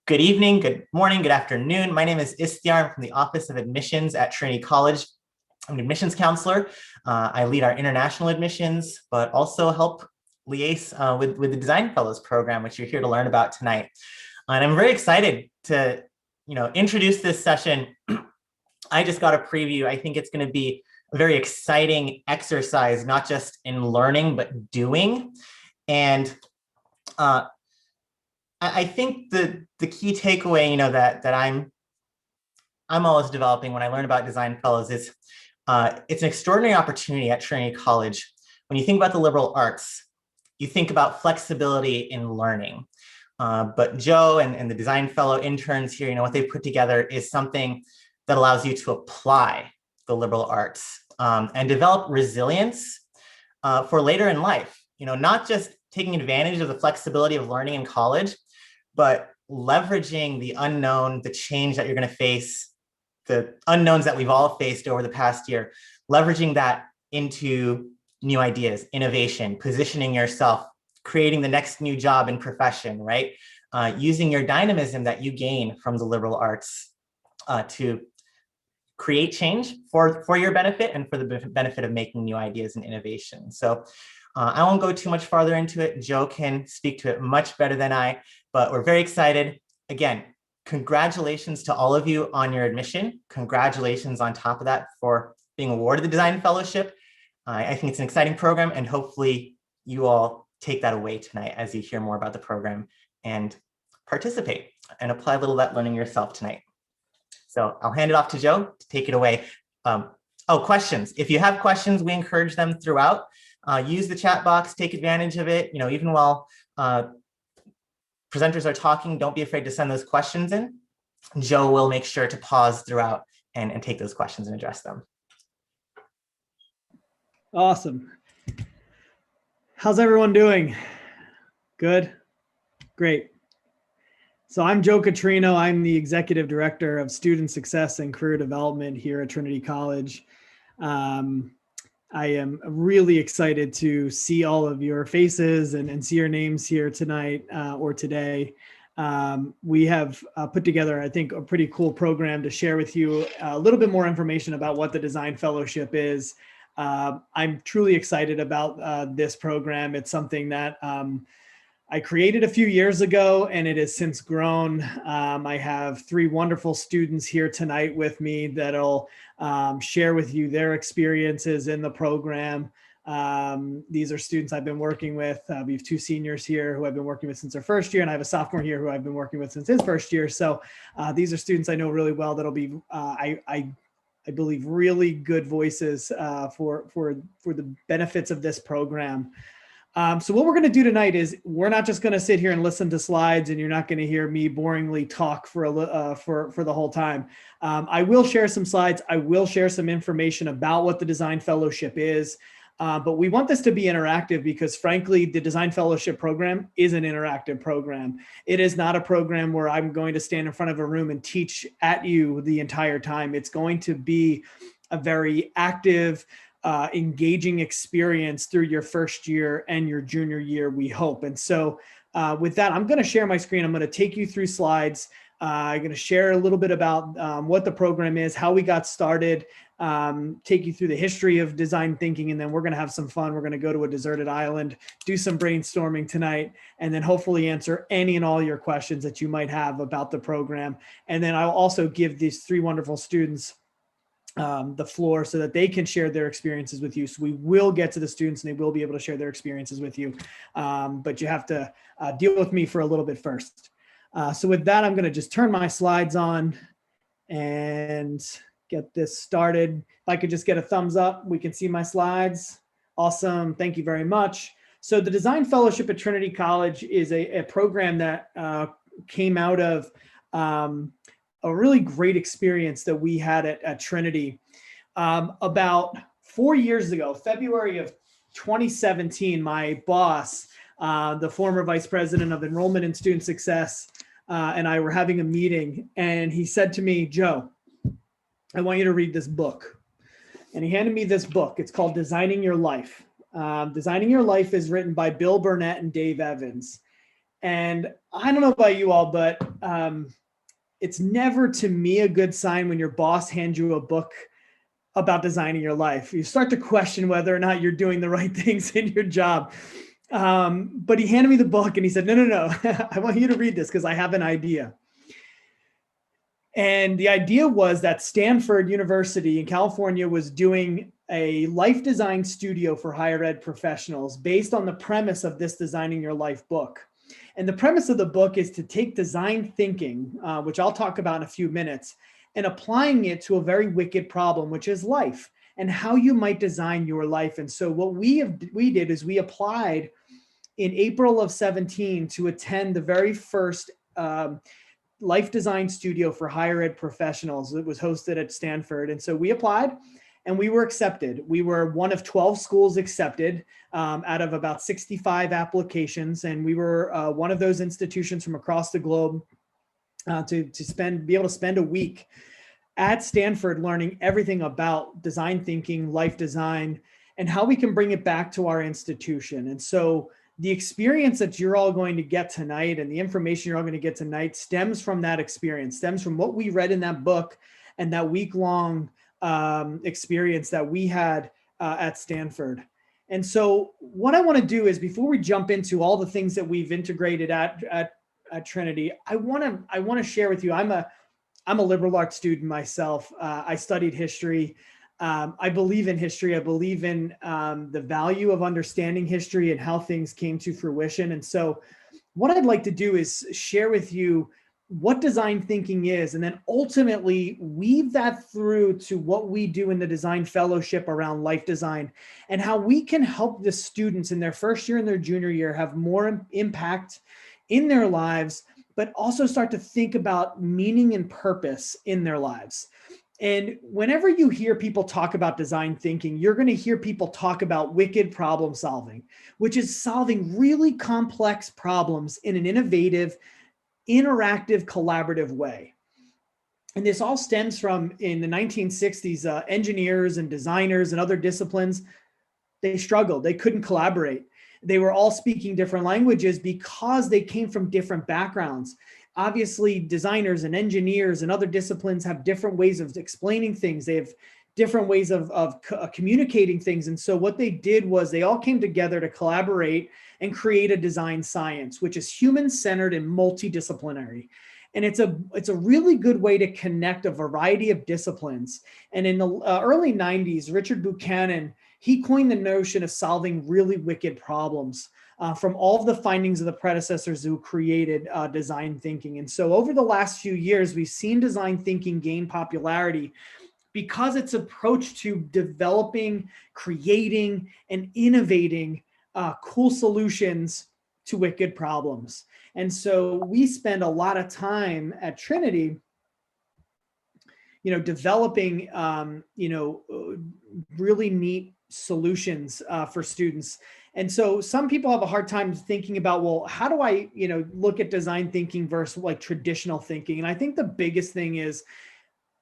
Good evening, good morning, good afternoon. My name is Istiar. I'm from the Office of Admissions at Trinity College. I'm an admissions counselor. I lead our international admissions, but also help liaise with the Design Fellows program, which you're here to learn about tonight. And I'm very excited to introduce this session. I just got a preview. I think it's going to be a very exciting exercise, not just in learning, but doing. And I think the key takeaway, that I'm always developing when I learn about Design Fellows is it's an extraordinary opportunity at Trinity College. When you think about the liberal arts, you think about flexibility in learning. But Joe and the Design Fellow interns here, what they've put together is something that allows you to apply the liberal arts and develop resilience for later in life. Not just taking advantage of the flexibility of learning in college, but leveraging the unknown, the change that you're going to face, the unknowns that we've all faced over the past year, leveraging that into new ideas, innovation, positioning yourself, creating the next new job and profession, right? Using your dynamism that you gain from the liberal arts to create change for your benefit and for the benefit of making new ideas and innovation. So I won't go too much farther into it. Joe can speak to it much better than I, but we're very excited. Again, congratulations to all of you on your admission. Congratulations on top of that for being awarded the Design Fellowship. I think it's an exciting program, and hopefully you all take that away tonight as you hear more about the program and participate and apply a little of that learning yourself tonight. So I'll hand it off to Joe to take it away. Questions. If you have questions, we encourage them throughout. Use the chat box, take advantage of it. Even while presenters are talking, don't be afraid to send those questions in. Joe will make sure to pause throughout and take those questions and address them. Awesome. How's everyone doing? Good? Great. So I'm Joe Catrino. I'm the Executive Director of Student Success and Career Development here at Trinity College. I am really excited to see all of your faces and see your names here tonight or today. We have put together, I think, a pretty cool program to share with you a little bit more information about what the Design Fellowship is. I'm truly excited about this program. It's something that I created a few years ago, and it has since grown. I have 3 wonderful students here tonight with me that'll share with you their experiences in the program. These are students I've been working with. We have 2 seniors here who I've been working with since their first year, and I have a sophomore here who I've been working with since his first year. So these are students I know really well that'll be, I believe, really good voices for the benefits of this program. So what we're going to do tonight is we're not just going to sit here and listen to slides, and you're not going to hear me boringly talk for the whole time. I will share some slides. I will share some information about what the Design Fellowship is. But we want this to be interactive because, frankly, the Design Fellowship program is an interactive program. It is not a program where I'm going to stand in front of a room and teach at you the entire time. It's going to be a very active, engaging experience through your first year and your junior year, we hope. And so with that, I'm going to share my screen. I'm going to take you through slides. I'm going to share a little bit about what the program is, how we got started, take you through the history of design thinking, and then we're going to have some fun. We're going to go to a deserted island, do some brainstorming tonight, and then hopefully answer any and all your questions that you might have about the program. And then I'll also give these 3 wonderful students the floor so that they can share their experiences with you. So we will get to the students and they will be able to share their experiences with you. But you have to deal with me for a little bit first. So with that, I'm going to just turn my slides on and get this started. If I could just get a thumbs up, we can see my slides. Awesome. Thank you very much. So the Design Fellowship at Trinity College is a program that came out of a really great experience that we had at Trinity. About 4 years ago, February of 2017, my boss, the former vice president of enrollment and student success, and I were having a meeting, and he said to me, "Joe, I want you to read this book." And he handed me this book. It's called Designing Your Life. Designing Your Life is written by Bill Burnett and Dave Evans. And I don't know about you all, but it's never to me a good sign when your boss hands you a book about designing your life. You start to question whether or not you're doing the right things in your job. But he handed me the book and he said, no, I want you to read this because I have an idea. And the idea was that Stanford University in California was doing a life design studio for higher ed professionals based on the premise of this Designing Your Life book. And the premise of the book is to take design thinking, which I'll talk about in a few minutes, and applying it to a very wicked problem, which is life and how you might design your life. And so what we did is we applied in April of 17 to attend the very first Life Design Studio for higher ed professionals. It was hosted at Stanford. And so we applied and we were accepted. We were one of 12 schools accepted out of about 65 applications. And we were one of those institutions from across the globe to be able to spend a week at Stanford learning everything about design thinking, life design, and how we can bring it back to our institution. And so the experience that you're all going to get tonight and the information you're all going to get tonight stems from that experience, stems from what we read in that book and that week-long experience that we had at Stanford. And so what I want to do is, before we jump into all the things that we've integrated at Trinity, I want to share with you, I'm a liberal arts student myself. I studied history. I believe in history. I believe in the value of understanding history and how things came to fruition. And so what I'd like to do is share with you what design thinking is, and then ultimately weave that through to what we do in the design fellowship around life design and how we can help the students in their first year and their junior year have more impact in their lives, but also start to think about meaning and purpose in their lives. And whenever you hear people talk about design thinking, you're going to hear people talk about wicked problem solving, which is solving really complex problems in an innovative, interactive, collaborative way. And this all stems from, in the 1960s, engineers and designers and other disciplines, they struggled. They couldn't collaborate. They were all speaking different languages because they came from different backgrounds. Obviously, designers and engineers and other disciplines have different ways of explaining things. They have different ways of communicating things. And so what they did was they all came together to collaborate and create a design science, which is human-centered and multidisciplinary. And it's a really good way to connect a variety of disciplines. And in the early 90s, Richard Buchanan, he coined the notion of solving really wicked problems from all of the findings of the predecessors who created design thinking. And so over the last few years, we've seen design thinking gain popularity because its approach to developing, creating, and innovating cool solutions to wicked problems. And so we spend a lot of time at Trinity, developing, really neat solutions for students. And so some people have a hard time thinking about, well, how do I, look at design thinking versus like traditional thinking? And I think the biggest thing is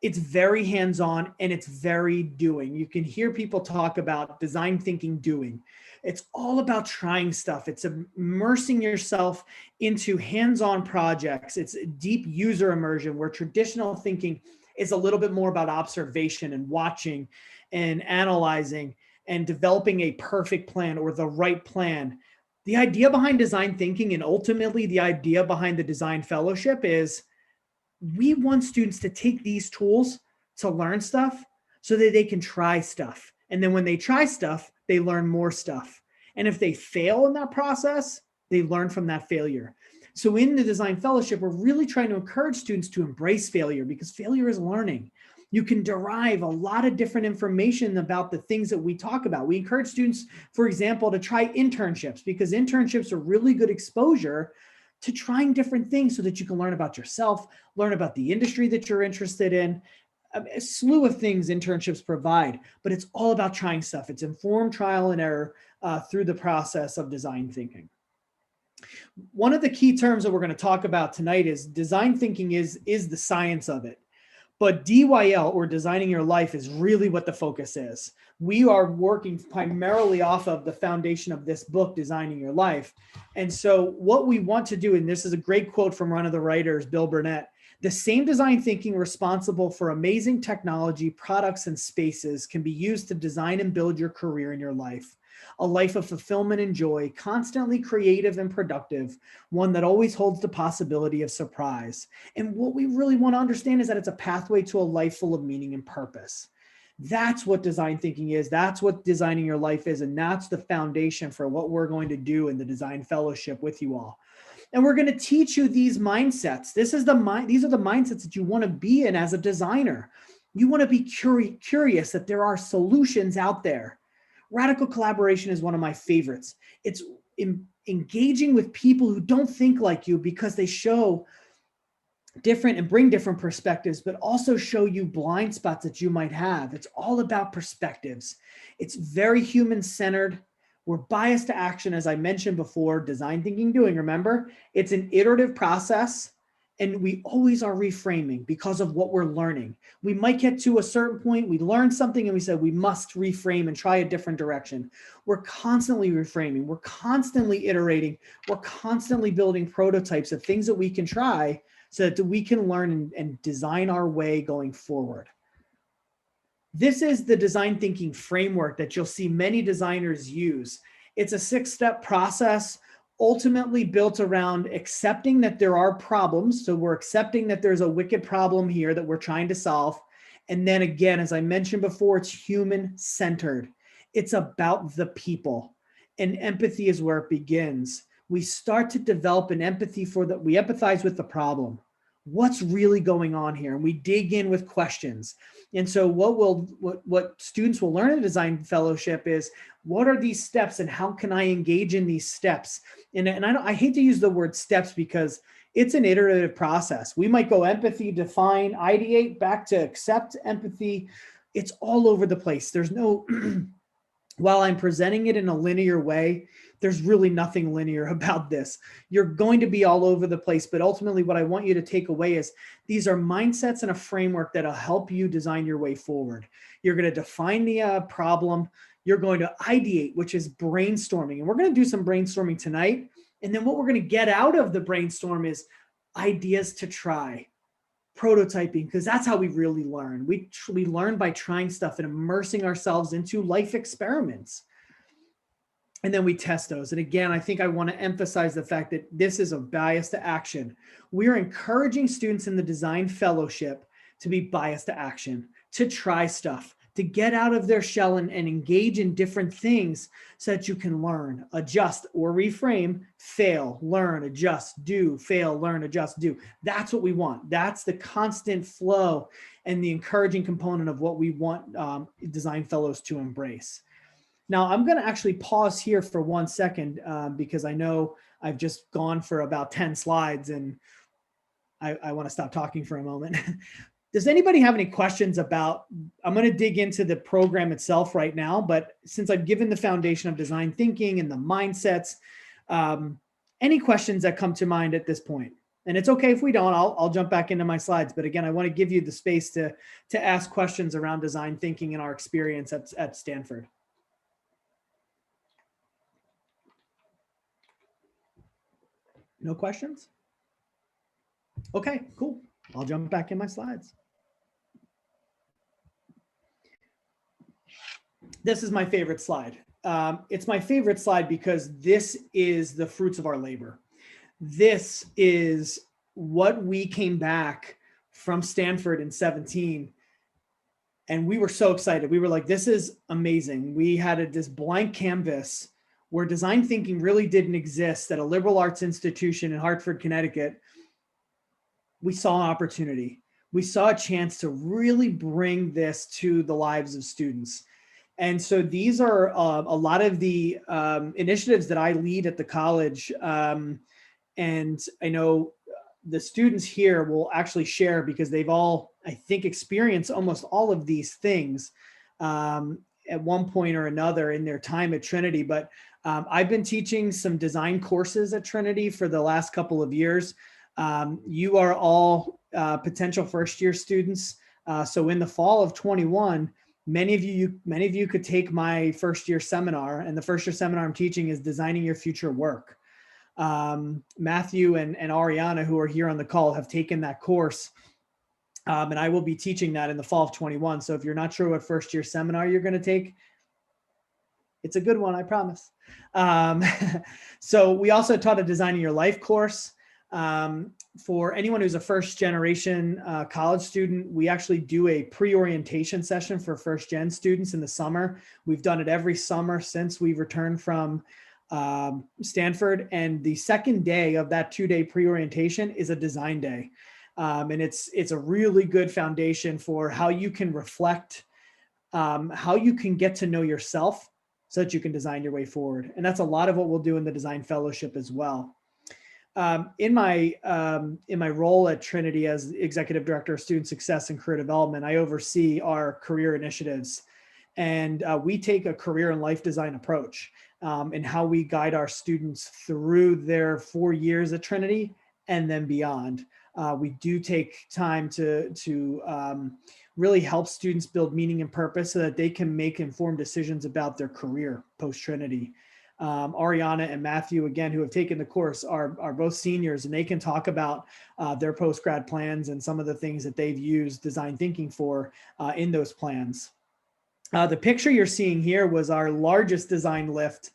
it's very hands-on and it's very doing. You can hear people talk about design thinking doing. It's all about trying stuff. It's immersing yourself into hands-on projects. It's deep user immersion, where traditional thinking is a little bit more about observation and watching and analyzing and developing a perfect plan or the right plan. The idea behind design thinking, and ultimately the idea behind the design fellowship, is we want students to take these tools to learn stuff so that they can try stuff. And then when they try stuff, they learn more stuff. And if they fail in that process, they learn from that failure. So in the design fellowship, we're really trying to encourage students to embrace failure, because failure is learning. You can derive a lot of different information about the things that we talk about. We encourage students, for example, to try internships, because internships are really good exposure to trying different things so that you can learn about yourself, learn about the industry that you're interested in. A slew of things internships provide, but it's all about trying stuff. It's informed trial and error through the process of design thinking. One of the key terms that we're going to talk about tonight is design thinking is the science of it. But DYL, or designing your life, is really what the focus is. We are working primarily off of the foundation of this book, Designing Your Life. And so what we want to do, and this is a great quote from one of the writers, Bill Burnett, the same design thinking responsible for amazing technology, products, and spaces can be used to design and build your career and your life. A life of fulfillment and joy, constantly creative and productive, one that always holds the possibility of surprise. And what we really want to understand is that it's a pathway to a life full of meaning and purpose. That's what design thinking is. That's what designing your life is. And that's the foundation for what we're going to do in the design fellowship with you all. And we're going to teach you these mindsets. These are the mindsets that you want to be in as a designer. You want to be curious that there are solutions out there. Radical collaboration is one of my favorites. It's engaging with people who don't think like you because they show different and bring different perspectives, but also show you blind spots that you might have. It's all about perspectives. It's very human-centered. We're biased to action, as I mentioned before, design thinking doing, remember? It's an iterative process, and we always are reframing because of what we're learning. We might get to a certain point, we learn something, and we said we must reframe and try a different direction. We're constantly reframing. We're constantly iterating. We're constantly building prototypes of things that we can try so that we can learn and design our way going forward. This is the design thinking framework that you'll see many designers use. It's a 6-step process, ultimately built around accepting that there are problems. So we're accepting that there's a wicked problem here that we're trying to solve. And then again, as I mentioned before, it's human-centered. It's about the people. And empathy is where it begins. We start to develop an empathy we empathize with the problem. What's really going on here? And we dig in with questions. And so what students will learn in the design fellowship is, what are these steps and how can I engage in these steps? And I hate to use the word steps because it's an iterative process. We might go empathy, define, ideate, back to accept, empathy. It's all over the place. There's no, while I'm presenting it in a linear way, there's really nothing linear about this. You're going to be all over the place, but ultimately what I want you to take away is these are mindsets and a framework that'll help you design your way forward. You're going to define the problem. You're going to ideate, which is brainstorming. And we're going to do some brainstorming tonight. And then what we're going to get out of the brainstorm is ideas to try, prototyping, because that's how we really learn. We learn by trying stuff and immersing ourselves into life experiments. And then we test those. And again, I think I want to emphasize the fact that this is a bias to action. We're encouraging students in the design fellowship to be biased to action, to try stuff, to get out of their shell and engage in different things so that you can learn, adjust, or reframe, fail, learn, adjust, do, fail, learn, adjust, do. That's what we want. That's the constant flow and the encouraging component of what we want design fellows to embrace. Now, I'm going to actually pause here for 1 second because I know I've just gone for about 10 slides and I want to stop talking for a moment. Does anybody have any questions about, I'm going to dig into the program itself right now, but since I've given the foundation of design thinking and the mindsets, any questions that come to mind at this point? And it's okay if we don't, I'll jump back into my slides. But again, I want to give you the space to ask questions around design thinking and our experience at Stanford. No questions? Okay, cool. I'll jump back in my slides. This is my favorite slide. It's my favorite slide because this is the fruits of our labor. This is what we came back from Stanford in 2017. And we were so excited. We were like, this is amazing. We had this blank canvas where design thinking really didn't exist at a liberal arts institution in Hartford, Connecticut. We saw an opportunity. We saw a chance to really bring this to the lives of students. And so these are a lot of the initiatives that I lead at the college. And I know the students here will actually share because they've all, I think, experienced almost all of these things at one point or another in their time at Trinity. But I've been teaching some design courses at Trinity for the last couple of years. You are all potential first-year students. So in the fall of 21, many of you could take my first year seminar, and the first year seminar I'm teaching is designing your future work. Matthew and Ariana, who are here on the call, have taken that course. And I will be teaching that in the fall of 21. So if you're not sure what first year seminar you're going to take, it's a good one, I promise. So we also taught a Designing Your Life course. For anyone who's a first generation college student, we actually do a pre-orientation session for first gen students in the summer. We've done it every summer since we've returned from Stanford. And the second day of that 2-day pre-orientation is a design day. And it's a really good foundation for how you can reflect, how you can get to know yourself so that you can design your way forward. And that's a lot of what we'll do in the design fellowship as well. In my role at Trinity as Executive Director of Student Success and Career Development, I oversee our career initiatives. And we take a career and life design approach in how we guide our students through their 4 years at Trinity and then beyond. We do take time to really help students build meaning and purpose so that they can make informed decisions about their career post-Trinity. Ariana and Matthew, again, who have taken the course, are both seniors, and they can talk about their post-grad plans and some of the things that they've used design thinking for in those plans. The picture you're seeing here was our largest design lift.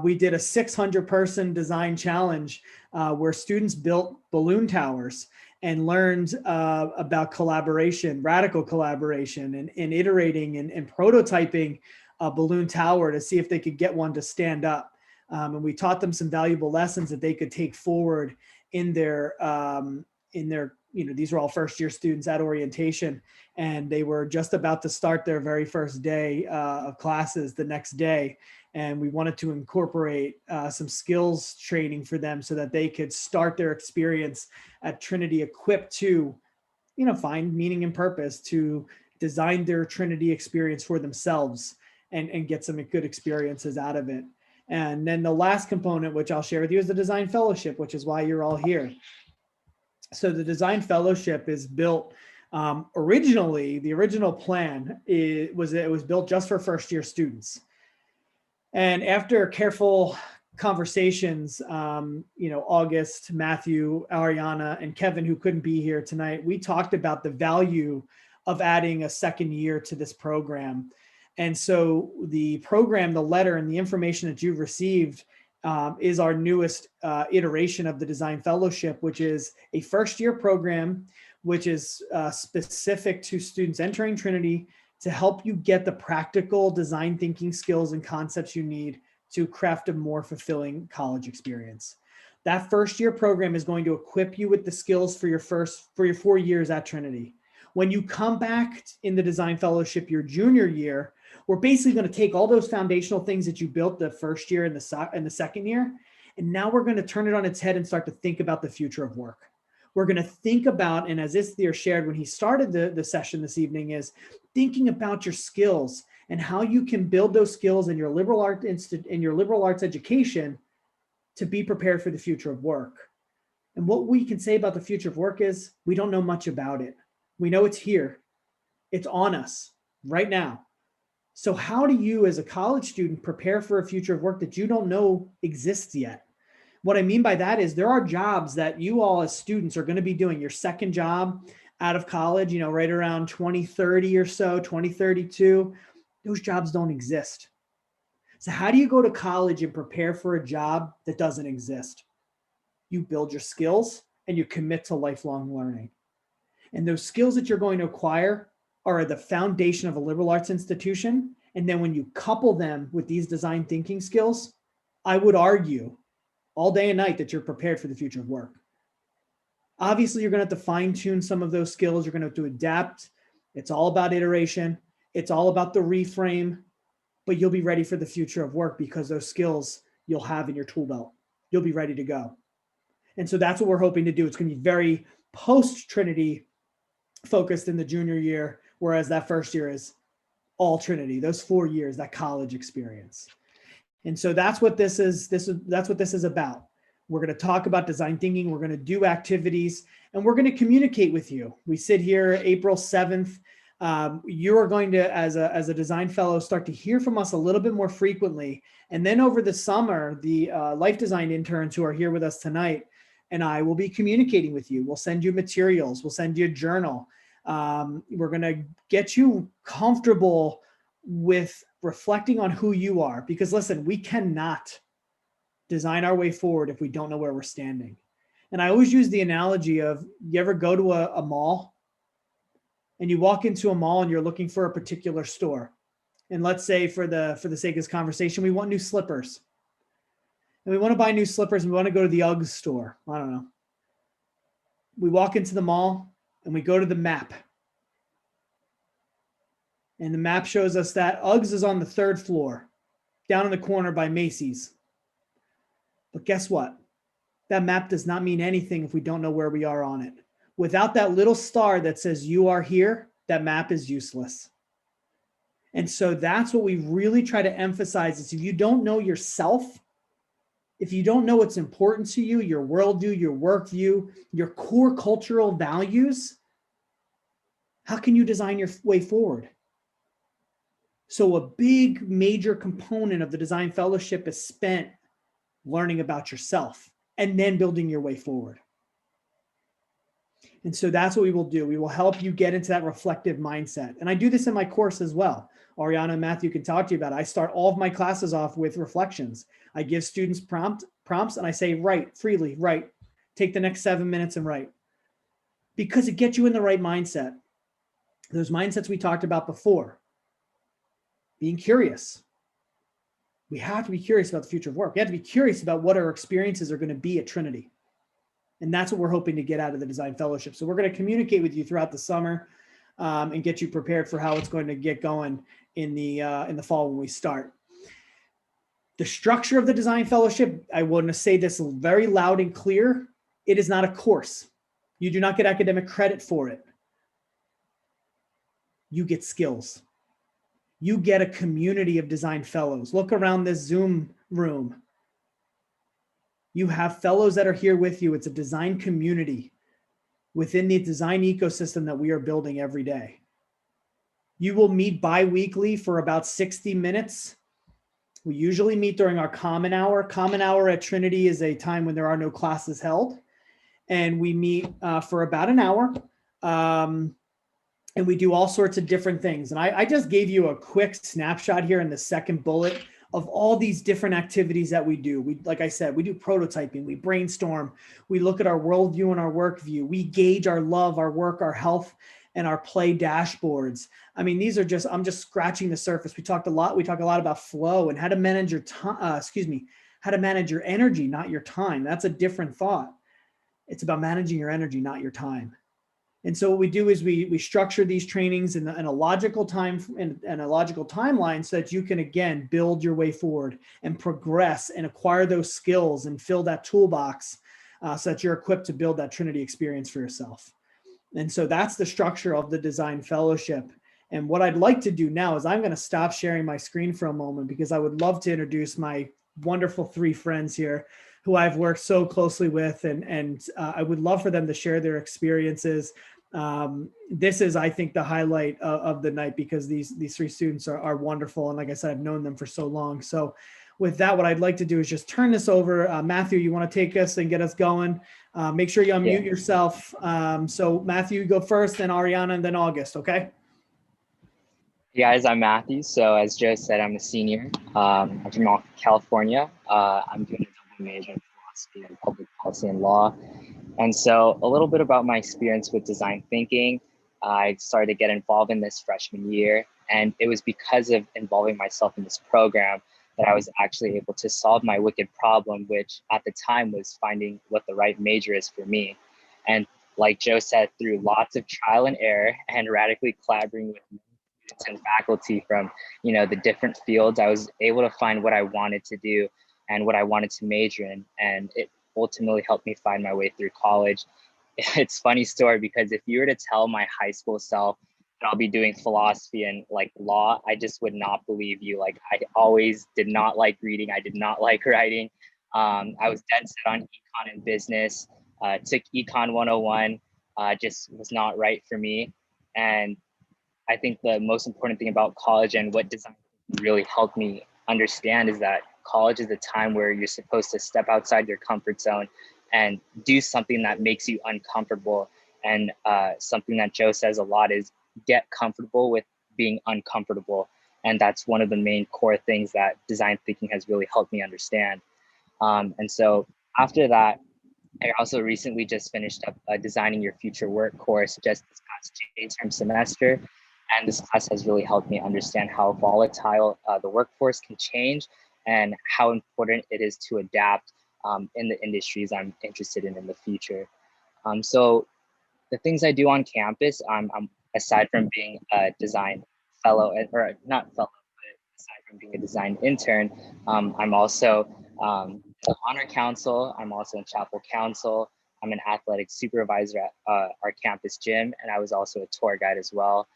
We did a 600-person design challenge where students built balloon towers and learned about collaboration, radical collaboration, and iterating and prototyping a balloon tower to see if they could get one to stand up. And we taught them some valuable lessons that they could take forward in their, these were all first year students at orientation, and they were just about to start their very first day of classes the next day. And we wanted to incorporate some skills training for them so that they could start their experience at Trinity equipped to, find meaning and purpose, to design their Trinity experience for themselves and get some good experiences out of it. And then the last component, which I'll share with you, is the design fellowship, which is why you're all here. So the design fellowship is built originally, the original plan it was built just for first year students. And after careful conversations, August, Matthew, Ariana, and Kevin, who couldn't be here tonight, we talked about the value of adding a second year to this program. And so the program, the letter, and the information that you've received is our newest iteration of the Design Fellowship, which is a first-year program, which is specific to students entering Trinity to help you get the practical design thinking skills and concepts you need to craft a more fulfilling college experience. That first-year program is going to equip you with the skills for your 4 years at Trinity. When you come back in the Design Fellowship your junior year, we're basically going to take all those foundational things that you built the first year and the second year, and now we're going to turn it on its head and start to think about the future of work. We're going to think about, and as Isthir shared when he started the session this evening, is thinking about your skills and how you can build those skills in your liberal arts education to be prepared for the future of work. And what we can say about the future of work is we don't know much about it. We know it's here. It's on us right now. So how do you as a college student prepare for a future of work that you don't know exists yet? What I mean by that is there are jobs that you all as students are going to be doing your second job out of college, right around 2030 or so, 2032. Those jobs don't exist. So how do you go to college and prepare for a job that doesn't exist? You build your skills and you commit to lifelong learning. And those skills that you're going to acquire are the foundation of a liberal arts institution. And then when you couple them with these design thinking skills, I would argue all day and night that you're prepared for the future of work. Obviously, you're going to have to fine tune some of those skills. You're going to have to adapt. It's all about iteration. It's all about the reframe, but you'll be ready for the future of work because those skills you'll have in your tool belt. You'll be ready to go. And so that's what we're hoping to do. It's going to be very post-Trinity focused in the junior year, whereas that first year is all Trinity, those 4 years, that college experience. And so that's what this is. That's what this is about. We're going to talk about design thinking. We're going to do activities, and we're going to communicate with you. We sit here April 7th. You are going to, as a design fellow, start to hear from us a little bit more frequently. And then over the summer, the Life Design Interns who are here with us tonight and I will be communicating with you. We'll send you materials. We'll send you a journal. We're going to get you comfortable with reflecting on who you are. Because listen, we cannot design our way forward if we don't know where we're standing. And I always use the analogy of, you ever go to a mall and you walk into a mall and you're looking for a particular store. And let's say for the sake of this conversation, we want new slippers. And we want to buy new slippers and we want to go to the UGG store. I don't know. We walk into the mall and we go to the map. And the map shows us that UGG's is on the 3rd floor, down in the corner by Macy's. But guess what? That map does not mean anything if we don't know where we are on it. Without that little star that says you are here, that map is useless. And so that's what we really try to emphasize is if you don't know yourself, if you don't know what's important to you, your worldview, your work view, your core cultural values, how can you design your way forward? So a big major component of the design fellowship is spent learning about yourself and then building your way forward. And so that's what we will do. We will help you get into that reflective mindset. And I do this in my course as well. Ariana and Matthew can talk to you about it. I start all of my classes off with reflections. I give students prompts and I say, write freely, write. Take the next 7 minutes and write. Because it gets you in the right mindset. Those mindsets we talked about before. Being curious. We have to be curious about the future of work. We have to be curious about what our experiences are going to be at Trinity. And that's what we're hoping to get out of the design fellowship. So we're going to communicate with you throughout the summer and get you prepared for how it's going to get going in the fall when we start. The structure of the design fellowship, I want to say this very loud and clear. It is not a course. You do not get academic credit for it. You get skills. You get a community of design fellows. Look around this Zoom room. You have fellows that are here with you. It's a design community within the design ecosystem that we are building every day. You will meet bi-weekly for about 60 minutes. We usually meet during our common hour. Common hour at Trinity is a time when there are no classes held. And we meet for about an hour. And we do all sorts of different things. And I just gave you a quick snapshot here in the second bullet of all these different activities that we do. Like I said, we do prototyping, we brainstorm, we look at our worldview and our work view, we gauge our love, our work, our health, and our play dashboards. I mean, these are just, I'm just scratching the surface. We talk a lot about flow and how to manage your time, how to manage your energy, not your time. That's a different thought. It's about managing your energy, not your time. And so what we do is we structure these trainings in a logical time and a logical timeline so that you can, again, build your way forward and progress and acquire those skills and fill that toolbox so that you're equipped to build that Trinity experience for yourself. And so that's the structure of the design fellowship. And what I'd like to do now is I'm going to stop sharing my screen for a moment because I would love to introduce my wonderful 3 friends here who I've worked so closely with. And I would love for them to share their experiences. This is, I think, the highlight of the night because these 3 students are wonderful. And like I said, I've known them for so long. So with that, what I'd like to do is just turn this over. Matthew, you want to take us and get us going? Make sure you unmute yourself. So Matthew, you go first, then Ariana, and then August, okay? Hey guys, I'm Matthew. So as Joe said, I'm a senior. I'm from California. I'm doing a double major in philosophy and public policy and law. And so a little bit about my experience with design thinking. I started to get involved in this freshman year, and it was because of involving myself in this program that I was actually able to solve my wicked problem, which at the time was finding what the right major is for me. And like Joe said, through lots of trial and error and radically collaborating with students and faculty from, the different fields, I was able to find what I wanted to do and what I wanted to major in. And it ultimately helped me find my way through college. It's a funny story because if you were to tell my high school self that I'll be doing philosophy and law, I just would not believe you. I always did not like reading. I did not like writing. I was dead set on econ and business, took econ 101, just was not right for me. And I think the most important thing about college and what design really helped me understand is that college is a time where you're supposed to step outside your comfort zone and do something that makes you uncomfortable. And something that Joe says a lot is get comfortable with being uncomfortable. And that's one of the main core things that design thinking has really helped me understand. And so after that, I also recently just finished up a Designing Your Future Work course just this past J-term semester. And this class has really helped me understand how volatile the workforce can change and how important it is to adapt in the industries I'm interested in the future. So the things I do on campus, I'm aside from being a design fellow, or not fellow, but aside from being a design intern, I'm also the honor council. I'm also in chapel council. I'm an athletic supervisor at our campus gym, and I was also a tour guide as well.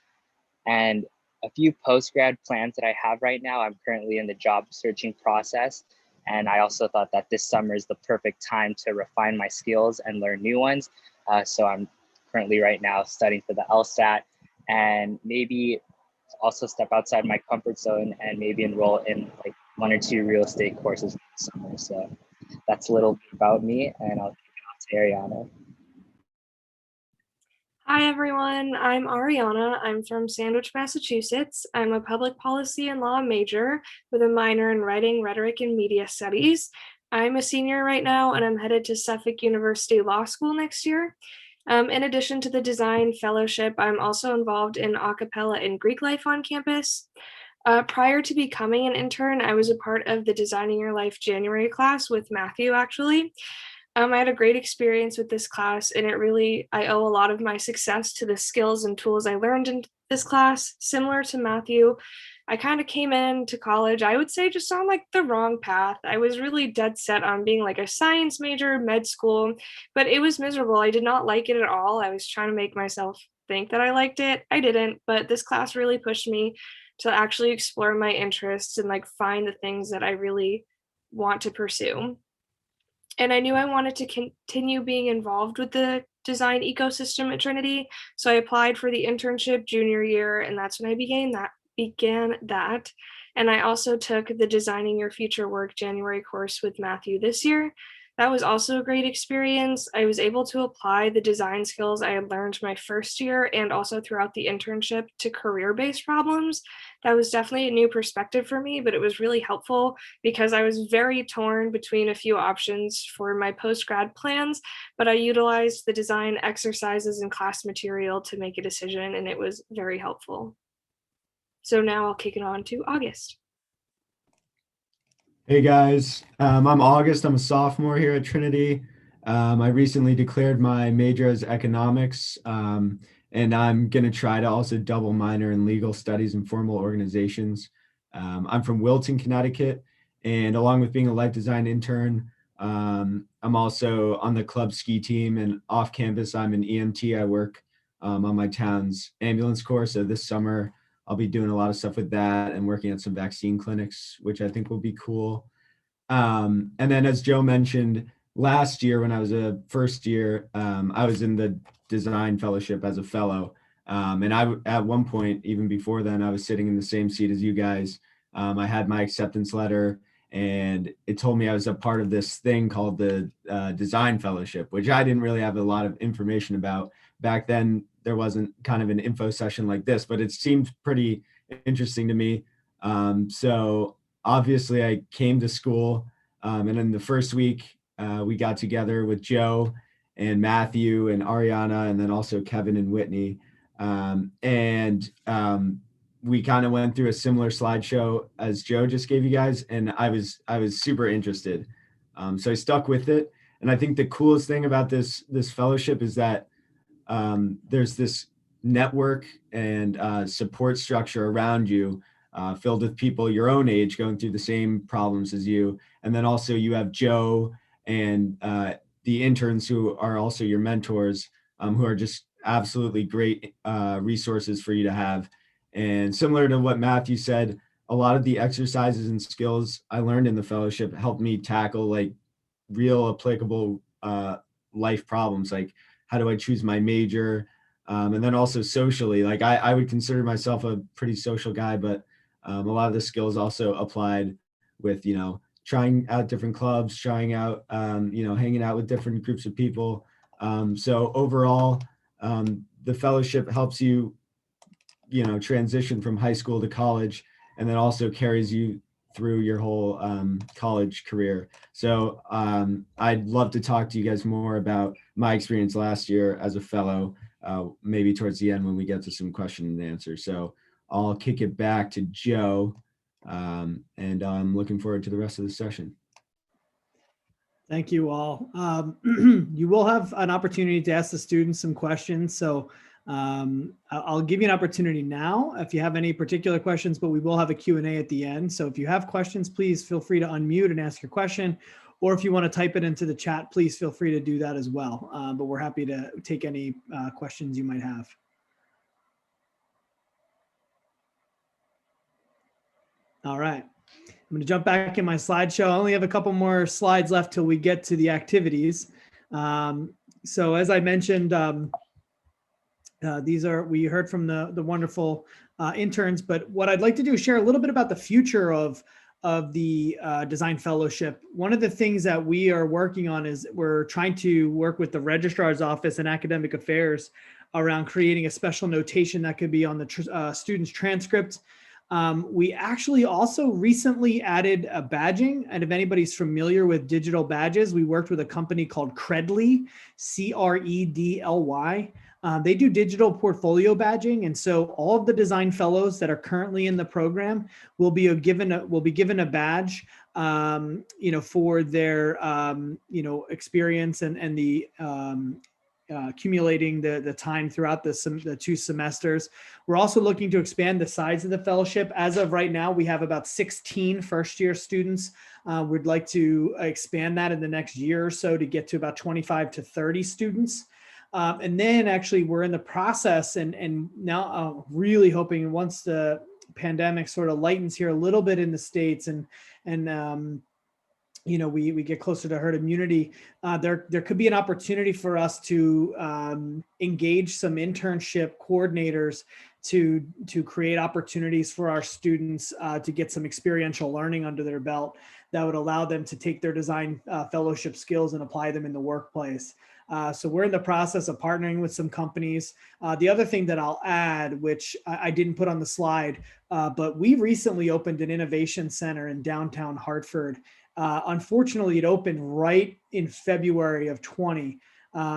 And a few post-grad plans that I have right now, I'm currently in the job searching process. And I also thought that this summer is the perfect time to refine my skills and learn new ones. So I'm currently right now studying for the LSAT and maybe also step outside my comfort zone and maybe enroll in like 1 or 2 real estate courses this summer. So that's a little bit about me, and I'll kick it off to Ariana. Hi, everyone. I'm Ariana. I'm from Sandwich, Massachusetts. I'm a public policy and law major with a minor in writing, rhetoric, and media studies. I'm a senior right now, and I'm headed to Suffolk University Law School next year. In addition to the design fellowship, I'm also involved in a cappella and Greek life on campus. Prior to becoming an intern, I was a part of the Designing Your Life January class with Matthew, actually. I had a great experience with this class, and I owe a lot of my success to the skills and tools I learned in this class. Similar to Matthew, I kind of came into college, I would say, just on like the wrong path. I was really dead set on being like a science major, med school, but it was miserable. I did not like it at all. I was trying to make myself think that I liked it. I didn't, but this class really pushed me to actually explore my interests and like find the things that I really want to pursue. And I knew I wanted to continue being involved with the design ecosystem at Trinity. So I applied for the internship junior year, and that's when I began that. And I also took the Designing Your Future Work January course with Matthew this year. That was also a great experience. I was able to apply the design skills I had learned my first year and also throughout the internship to career-based problems. That was definitely a new perspective for me, but it was really helpful because I was very torn between a few options for my post-grad plans, but I utilized the design exercises and class material to make a decision, and it was very helpful. So now I'll kick it on to August. Hey guys, I'm August. I'm a sophomore here at Trinity. I recently declared my major as economics, and I'm going to try to also double minor in legal studies and formal organizations. I'm from Wilton, Connecticut, and along with being a life design intern, I'm also on the club ski team, and off campus, I'm an EMT. I work on my town's ambulance corps. So this summer, I'll be doing a lot of stuff with that and working at some vaccine clinics, which I think will be cool. And then as Joe mentioned, last year when I was a first year, I was in the design fellowship as a fellow. And at one point, even before then, I was sitting in the same seat as you guys. I had my acceptance letter, and it told me I was a part of this thing called the design fellowship, which I didn't really have a lot of information about. Back then, there wasn't kind of an info session like this, but it seemed pretty interesting to me. So obviously I came to school, and in the first week, we got together with Joe and Matthew and Ariana, and then also Kevin and Whitney. We kind of went through a similar slideshow as Joe just gave you guys, and I was super interested. So I stuck with it. And I think the coolest thing about this fellowship is that there's this network and support structure around you, filled with people your own age going through the same problems as you. And then also you have Joe and the interns who are also your mentors, who are just absolutely great resources for you to have. And similar to what Matthew said, a lot of the exercises and skills I learned in the fellowship helped me tackle like real applicable life problems, like how do I choose my major? And then also socially, like I would consider myself a pretty social guy, but a lot of the skills also applied with, trying out different clubs, trying out, hanging out with different groups of people. So overall, the fellowship helps you, transition from high school to college, and then also carries you through your whole college career. So I'd love to talk to you guys more about my experience last year as a fellow, maybe towards the end when we get to some question and answer. So I'll kick it back to Joe, and I'm looking forward to the rest of the session. Thank you all. You will have an opportunity to ask the students some questions. So I'll give you an opportunity now if you have any particular questions, but we will have a Q&A at the end. So if you have questions, please feel free to unmute and ask your question. Or if you want to type it into the chat, please feel free to do that as well. But we're happy to take any questions you might have. All right. I'm going to jump back in my slideshow. I only have a couple more slides left till we get to the activities. So as I mentioned, we heard from the wonderful interns, but what I'd like to do is share a little bit about the future of the design fellowship. One of the things that we are working on is we're trying to work with the registrar's office and academic affairs around creating a special notation that could be on the student's transcript. We actually also recently added a badging, and if anybody's familiar with digital badges, we worked with a company called Credly, C-R-E-D-L-Y. They do digital portfolio badging, and so all of the design fellows that are currently in the program will be given a badge, for their experience and the accumulating the time throughout the 2 semesters. We're also looking to expand the size of the fellowship. As of right now, we have about 16 first-year students. We'd like to expand that in the next year or so to get to about 25 to 30 students. And then actually we're in the process and now really hoping once the pandemic sort of lightens here a little bit in the States and we get closer to herd immunity, there could be an opportunity for us to engage some internship coordinators to create opportunities for our students to get some experiential learning under their belt that would allow them to take their design fellowship skills and apply them in the workplace. So we're in the process of partnering with some companies. The other thing that I'll add, which I didn't put on the slide, but we recently opened an innovation center in downtown Hartford. Unfortunately, it opened right in February of 20.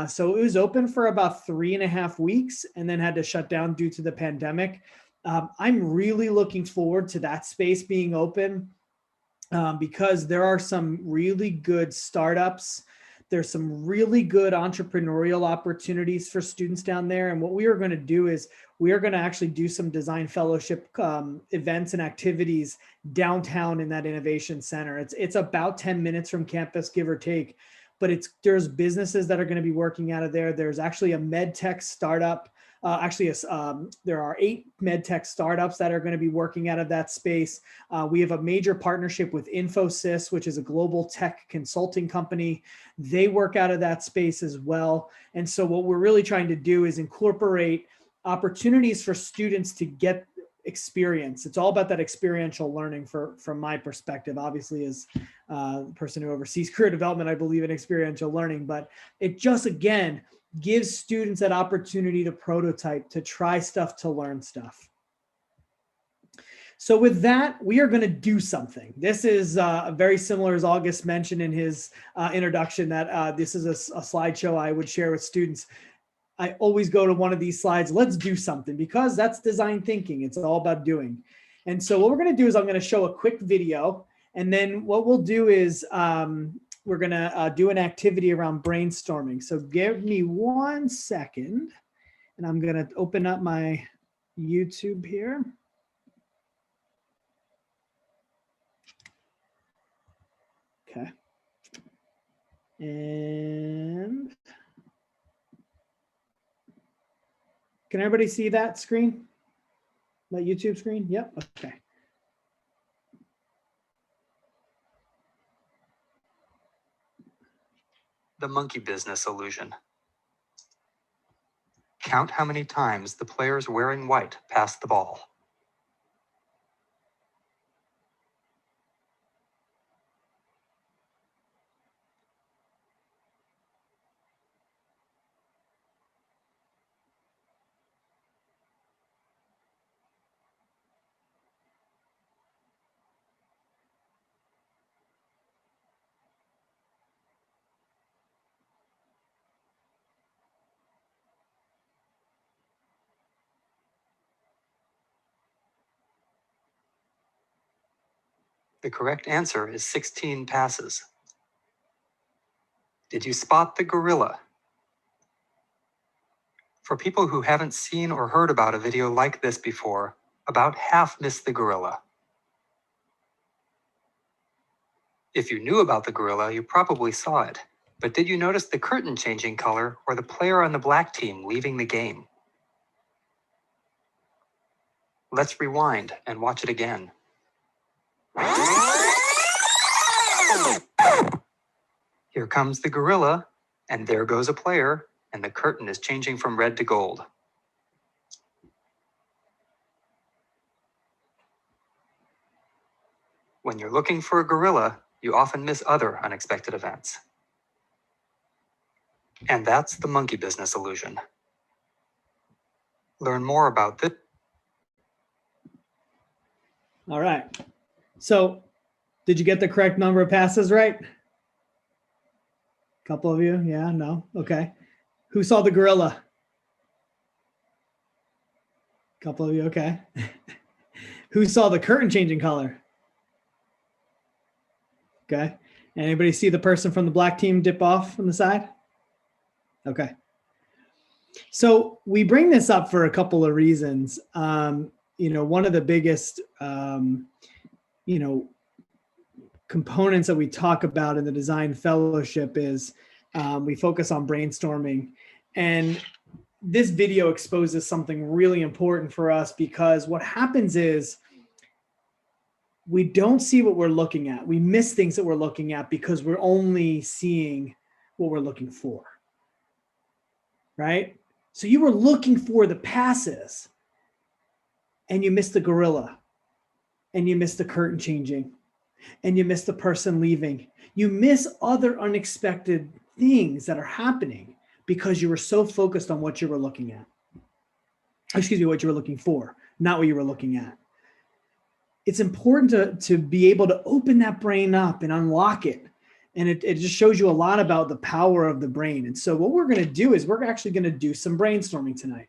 So it was open for about 3.5 weeks and then had to shut down due to the pandemic. I'm really looking forward to that space being open because there are some really good startups. There's some really good entrepreneurial opportunities for students down there. And what we are going to do is we are going to actually do some design fellowship events and activities downtown in that innovation center. It's about 10 minutes from campus, give or take, but there's businesses that are going to be working out of there. There's actually a med tech startup. There are 8 med tech startups that are going to be working out of that space. We have a major partnership with Infosys, which is a global tech consulting company. They work out of that space as well. And so what we're really trying to do is incorporate opportunities for students to get experience. It's all about that experiential learning from my perspective, obviously as the person who oversees career development, I believe in experiential learning, but it just, again, gives students that opportunity to prototype, to try stuff, to learn stuff. So with that, we are going to do something. This is very similar, as August mentioned in his introduction, that this is a slideshow I would share with students. I always go to one of these slides, let's do something, because that's design thinking. It's all about doing. And so what we're going to do is I'm going to show a quick video. And then what we'll do is we're going to do an activity around brainstorming. So give me 1 second, and I'm going to open up my YouTube here. Okay. And can everybody see that screen? That YouTube screen? Yep. Okay. the monkey business illusion. Count how many times the players wearing white pass the ball. The correct answer is 16 passes. Did you spot the gorilla? For people who haven't seen or heard about a video like this before, about half missed the gorilla. If you knew about the gorilla, you probably saw it. But did you notice the curtain changing color or the player on the black team leaving the game? Let's rewind and watch it again. Here comes the gorilla, and there goes a player, and the curtain is changing from red to gold. When you're looking for a gorilla, you often miss other unexpected events. And that's the monkey business illusion. Learn more about this. All right. So did you get the correct number of passes right? A couple of you? Yeah, no? Okay. Who saw the gorilla? A couple of you, okay. Who saw the curtain changing color? Okay. Anybody see the person from the black team dip off on the side? Okay. So we bring this up for a couple of reasons. One of the biggest, components that we talk about in the design fellowship is we focus on brainstorming. And this video exposes something really important for us, because what happens is we don't see what we're looking at. We miss things that we're looking at because we're only seeing what we're looking for, right? So you were looking for the passes and you missed the gorilla, and you missed the curtain changing, and you miss the person leaving. You miss other unexpected things that are happening because you were so focused on what you were looking at. Excuse me, what you were looking for, not what you were looking at. It's important to be able to open that brain up and unlock it. And it just shows you a lot about the power of the brain. And so what we're going to do is we're actually going to do some brainstorming tonight.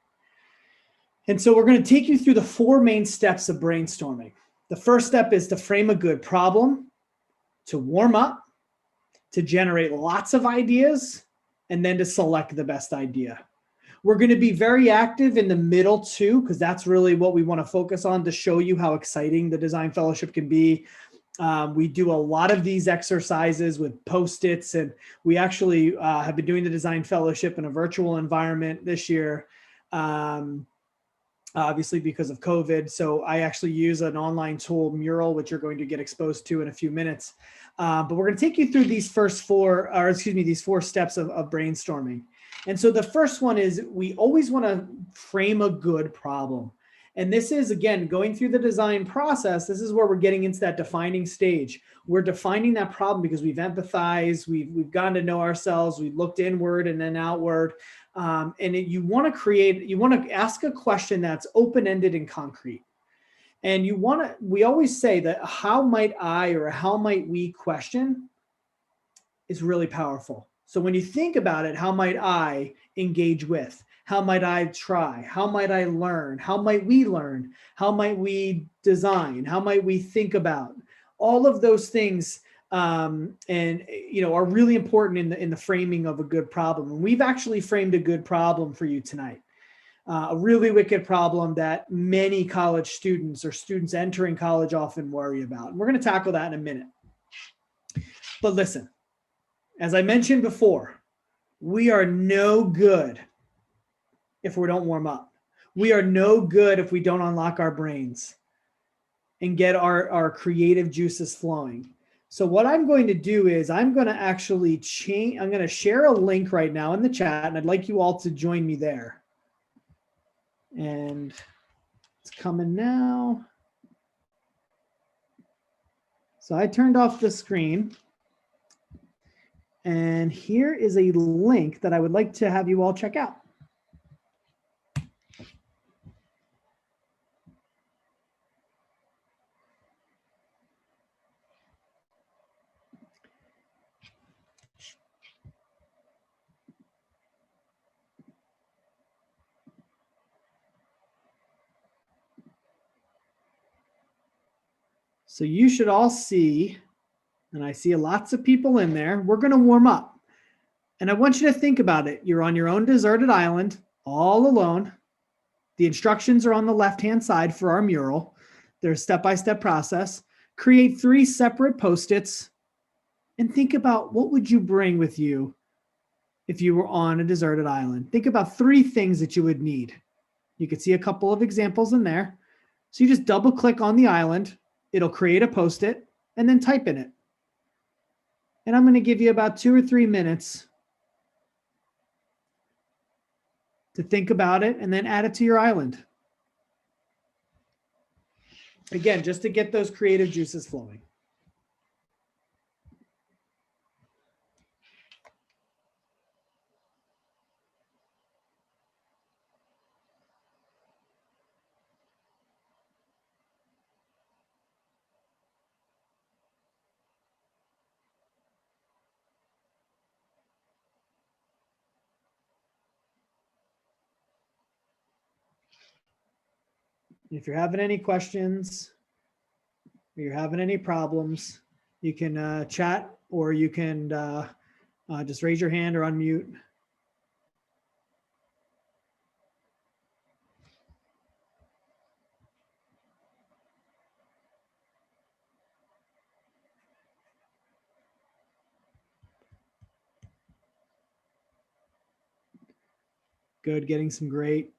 And so we're going to take you through the 4 main steps of brainstorming. The first step is to frame a good problem, to warm up, to generate lots of ideas, and then to select the best idea. We're going to be very active in the middle too, because that's really what we want to focus on, to show you how exciting the design fellowship can be. We do a lot of these exercises with Post-its, and we actually have been doing the design fellowship in a virtual environment this year. Obviously because of COVID. So I actually use an online tool, Mural, which you're going to get exposed to in a few minutes. But we're going to take you through these these 4 steps of brainstorming. And so the first one is we always want to frame a good problem. And this is, again, going through the design process. This is where we're getting into that defining stage. We're defining that problem because we've empathized, we've gotten to know ourselves, we've looked inward and then outward. You want to ask a question that's open-ended and concrete. And we always say that how might I or how might we question is really powerful. So when you think about it, how might I engage with? How might I try? How might I learn? How might we learn? How might we design? How might we think about? All of those things are really important in the framing of a good problem. And we've actually framed a good problem for you tonight. A really wicked problem that many college students or students entering college often worry about. And we're going to tackle that in a minute. But listen, as I mentioned before, we are no good if we don't warm up. We are no good if we don't unlock our brains and get our creative juices flowing. So what I'm going to do is I'm going to actually change. I'm going to share a link right now in the chat, and I'd like you all to join me there. And it's coming now. So I turned off the screen. And here is a link that I would like to have you all check out. So you should all see, and I see lots of people in there. We're going to warm up. And I want you to think about it. You're on your own deserted island, all alone. The instructions are on the left-hand side for our mural. There's a step-by-step process. Create 3 separate Post-its and think about what would you bring with you if you were on a deserted island. Think about 3 things that you would need. You can see a couple of examples in there. So you just double click on the island. It'll create a Post-it and then type in it. And I'm going to give you about 2 or 3 minutes to think about it and then add it to your island. Again, just to get those creative juices flowing. If you're having any questions, or you're having any problems, you can chat, or you can just raise your hand or unmute. Good, getting some great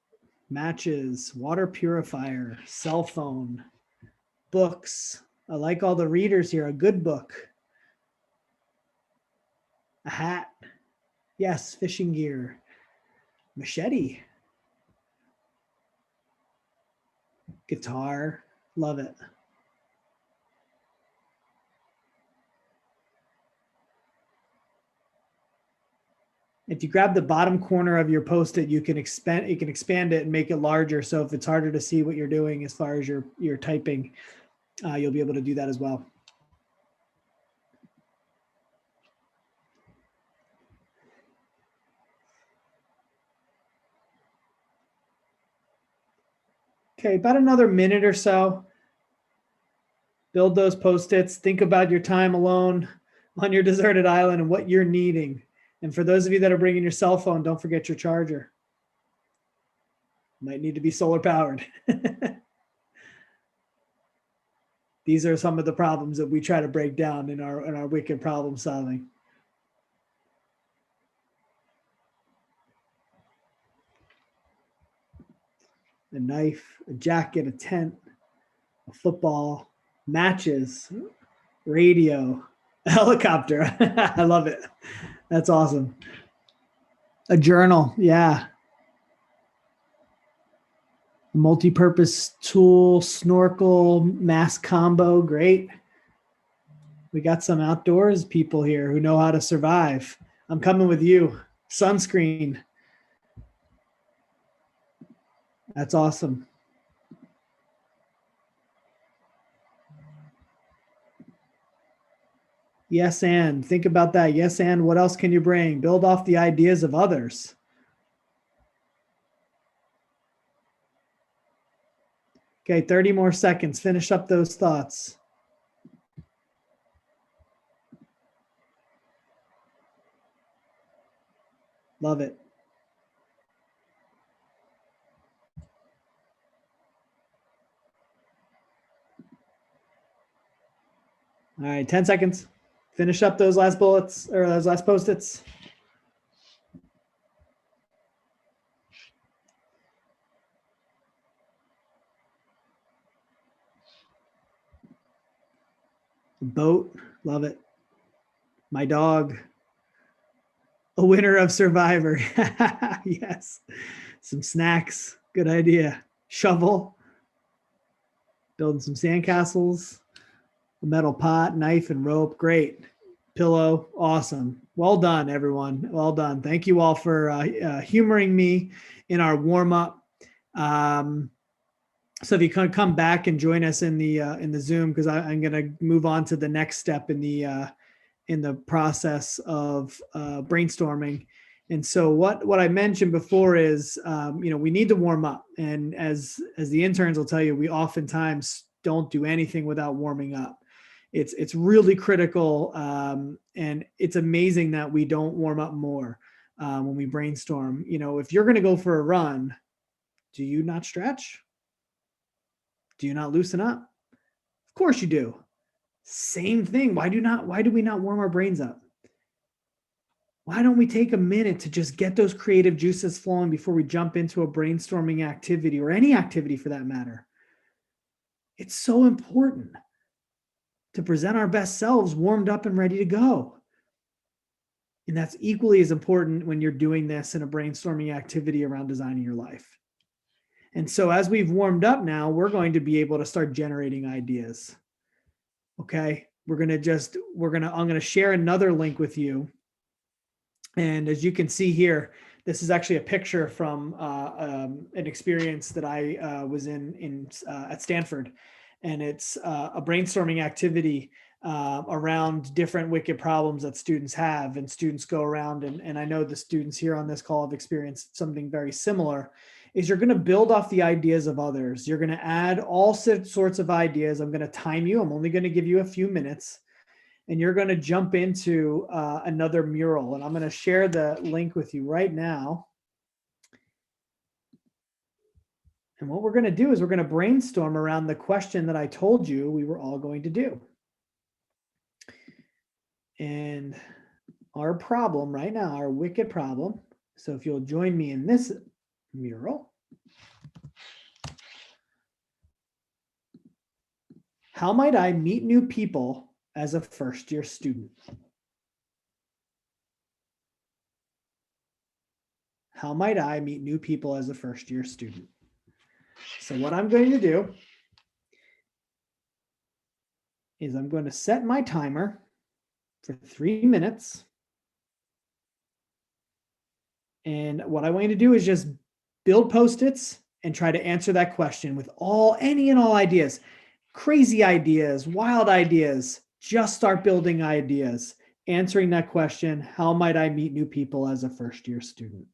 matches, water purifier, cell phone, books. I like all the readers here, a good book, a hat. Yes, fishing gear, machete, guitar, love it. If you grab the bottom corner of your Post-it, you can expand it and make it larger. So if it's harder to see what you're doing as far as your typing, you'll be able to do that as well. Okay, about another minute or so. Build those Post-its. Think about your time alone on your deserted island and what you're needing. And for those of you that are bringing your cell phone, don't forget your charger. Might need to be solar powered. These are some of the problems that we try to break down in our wicked problem solving. A knife, a jacket, a tent, a football, matches, radio, a helicopter. I love it. That's awesome. A journal, yeah. Multi-purpose tool, snorkel, mask combo, great. We got some outdoors people here who know how to survive. I'm coming with you. Sunscreen. That's awesome. Yes, and think about that. Yes, and what else can you bring? Build off the ideas of others. Okay, 30 more seconds. Finish up those thoughts. Love it. All right, 10 seconds. Finish up those last bullets or those last Post-its. Boat, Love it. My dog, a winner of Survivor. Yes. Some snacks. Good idea. Shovel. Building some sandcastles. A metal pot, knife, and rope. Great. Pillow. Awesome. Well done, everyone. Well done. Thank you all for humoring me in our warm up. So if you can come back and join us in the Zoom, because I'm going to move on to the next step in the process of brainstorming. And so what I mentioned before is, we need to warm up. And as the interns will tell you, we oftentimes don't do anything without warming up. It's really critical. And it's amazing that we don't warm up more when we brainstorm. If you're going to go for a run, do you not stretch? Do you not loosen up? Of course you do. Same thing. Why do we not warm our brains up? Why don't we take a minute to just get those creative juices flowing before we jump into a brainstorming activity, or any activity for that matter? It's so important to present our best selves warmed up and ready to go. And that's equally as important when you're doing this in a brainstorming activity around designing your life. And so as we've warmed up now, we're going to be able to start generating ideas. Okay. I'm going to share another link with you. And as you can see here, this is actually a picture from an experience that I was in at Stanford. And it's a brainstorming activity around different wicked problems that students have. And students go around, and I know the students here on this call have experienced something very similar, is you're going to build off the ideas of others. You're going to add all sorts of ideas. I'm going to time you. I'm only going to give you a few minutes. And you're going to jump into another mural. And I'm going to share the link with you right now. And what we're going to do is we're going to brainstorm around the question that I told you we were all going to do. And our problem right now, our wicked problem. So if you'll join me in this mural. How might I meet new people as a first-year student? How might I meet new people as a first-year student? So what I'm going to do is I'm going to set my timer for 3 minutes. And what I want you to do is just build Post-its and try to answer that question with any and all ideas, crazy ideas, wild ideas. Just start building ideas, answering that question, how might I meet new people as a first-year student?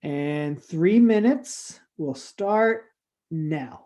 And 3 minutes will start now.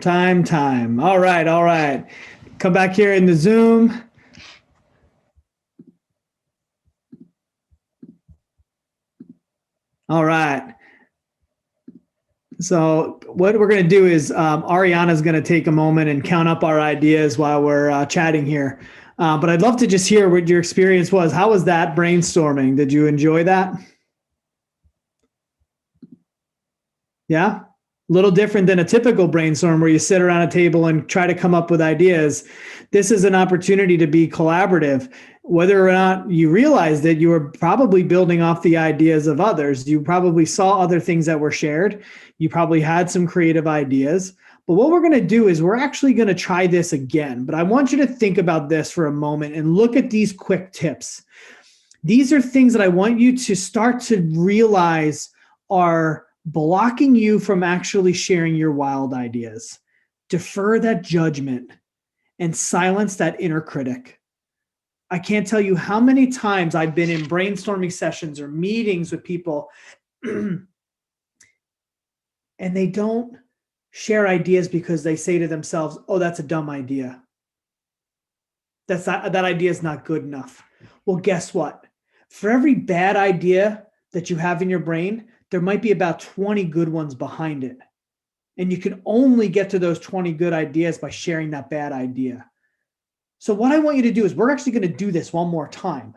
Time. All right. Come back here in the Zoom. All right. So what we're going to do is Ariana's going to take a moment and count up our ideas while we're chatting here. But I'd love to just hear what your experience was. How was that brainstorming? Did you enjoy that? Yeah? A little different than a typical brainstorm where you sit around a table and try to come up with ideas. This is an opportunity to be collaborative. Whether or not you realized it, you were probably building off the ideas of others. You probably saw other things that were shared. You probably had some creative ideas. But what we're going to do is we're actually going to try this again. But I want you to think about this for a moment and look at these quick tips. These are things that I want you to start to realize are blocking you from actually sharing your wild ideas. Defer that judgment and silence that inner critic. I can't tell you how many times I've been in brainstorming sessions or meetings with people and they don't share ideas because they say to themselves, oh, that's a dumb idea. That idea is not good enough. Well, guess what? For every bad idea that you have in your brain, there might be about 20 good ones behind it. And you can only get to those 20 good ideas by sharing that bad idea. So what I want you to do is we're actually going to do this one more time.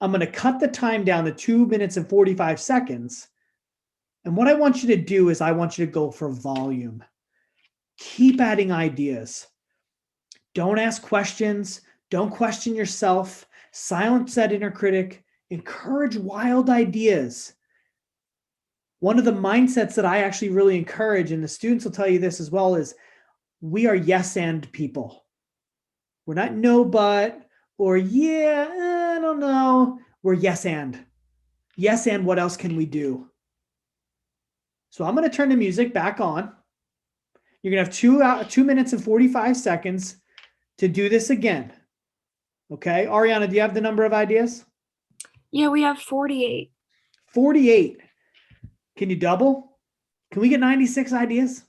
I'm going to cut the time down to 2 minutes and 45 seconds. And what I want you to do is I want you to go for volume. Keep adding ideas. Don't ask questions. Don't question yourself. Silence that inner critic. Encourage wild ideas. One of the mindsets that I actually really encourage, and the students will tell you this as well, is we are yes and people. We're not no but or yeah, I don't know. We're yes and. Yes and what else can we do? So I'm going to turn the music back on. You're going to have 2 minutes and 45 seconds to do this again. Okay. Ariana, do you have the number of ideas? Yeah, we have 48. 48. Can you double? Can we get 96 ideas?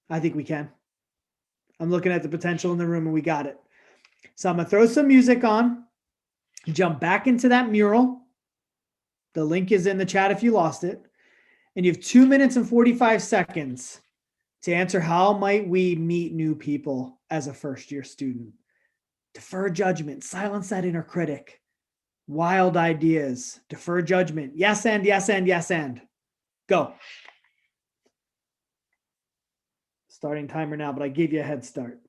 I think we can. I'm looking at the potential in the room and we got it. So I'm going to throw some music on, jump back into that mural. The link is in the chat if you lost it. And you have 2 minutes and 45 seconds to answer how might we meet new people as a first-year student. Defer judgment, silence that inner critic, wild ideas, defer judgment, yes and, yes and, yes and. Go. Starting timer now, but I gave you a head start.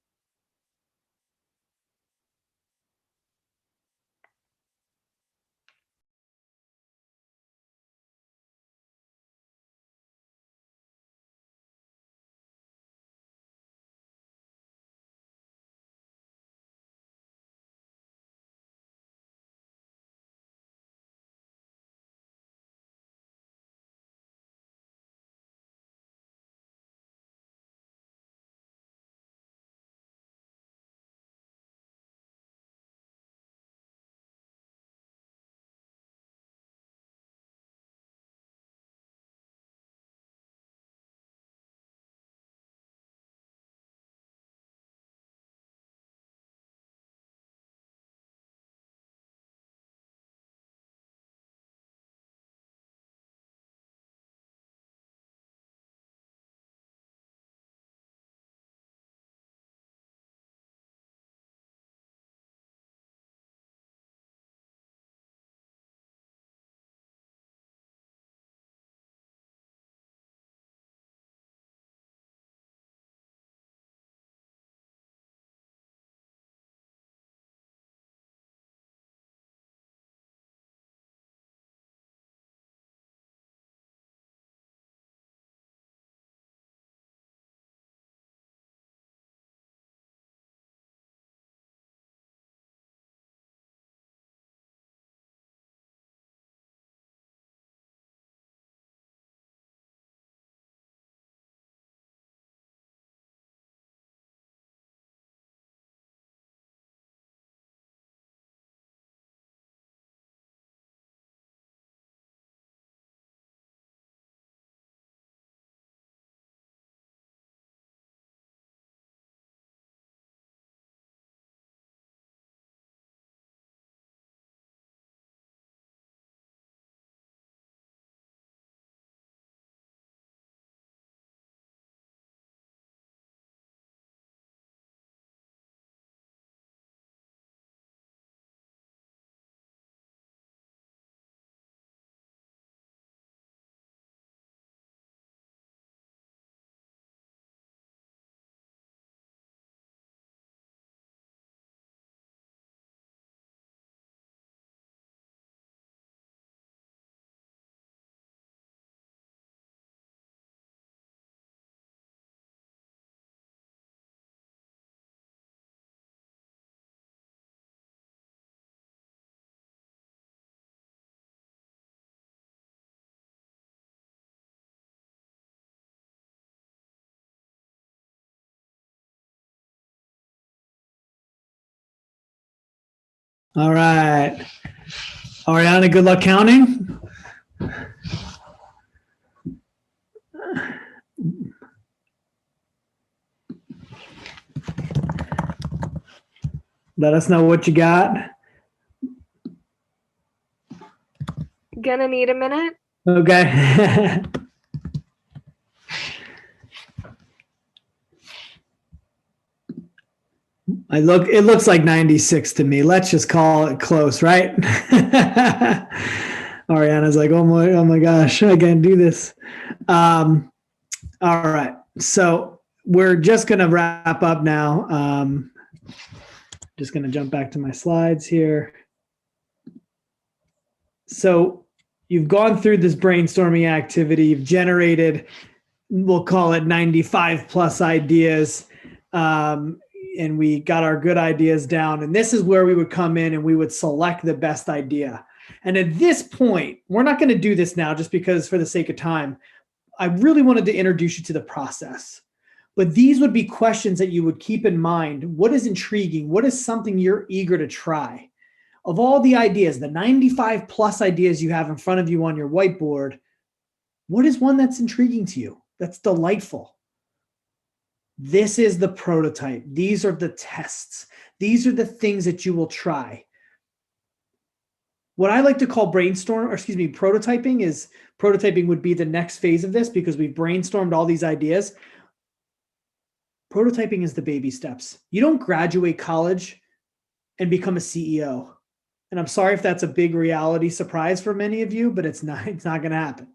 All right. Ariana, good luck counting. Let us know what you got. Gonna need a minute. Okay. It looks like 96 to me. Let's just call it close, right? Ariana's like, oh my gosh, I can't do this. All right. So we're just going to wrap up now. Just going to jump back to my slides here. So you've gone through this brainstorming activity. You've generated, we'll call it 95 plus ideas. And we got our good ideas down. And this is where we would come in and we would select the best idea. And at this point, we're not going to do this now just because for the sake of time. I really wanted to introduce you to the process. But these would be questions that you would keep in mind. What is intriguing? What is something you're eager to try? Of all the ideas, the 95 plus ideas you have in front of you on your whiteboard, what is one that's intriguing to you? That's delightful. This is the prototype. These are the tests. These are the things that you will try. What I like to call prototyping would be the next phase of this because we've brainstormed all these ideas. Prototyping is the baby steps. You don't graduate college and become a CEO. And I'm sorry if that's a big reality surprise for many of you, but it's not going to happen.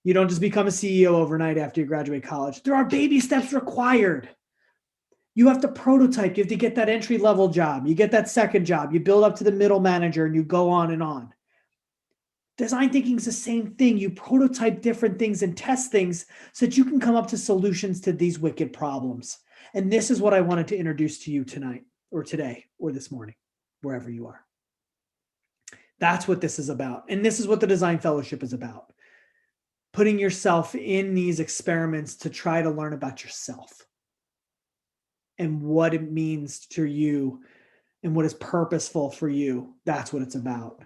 You don't just become a CEO overnight after you graduate college. There are baby steps required. You have to prototype. You have to get that entry-level job. You get that second job. You build up to the middle manager and you go on and on. Design thinking is the same thing. You prototype different things and test things so that you can come up to solutions to these wicked problems. And this is what I wanted to introduce to you tonight or today or this morning, wherever you are. That's what this is about. And this is what the Design Fellowship is about. Putting yourself in these experiments to try to learn about yourself and what it means to you and what is purposeful for you. That's what it's about.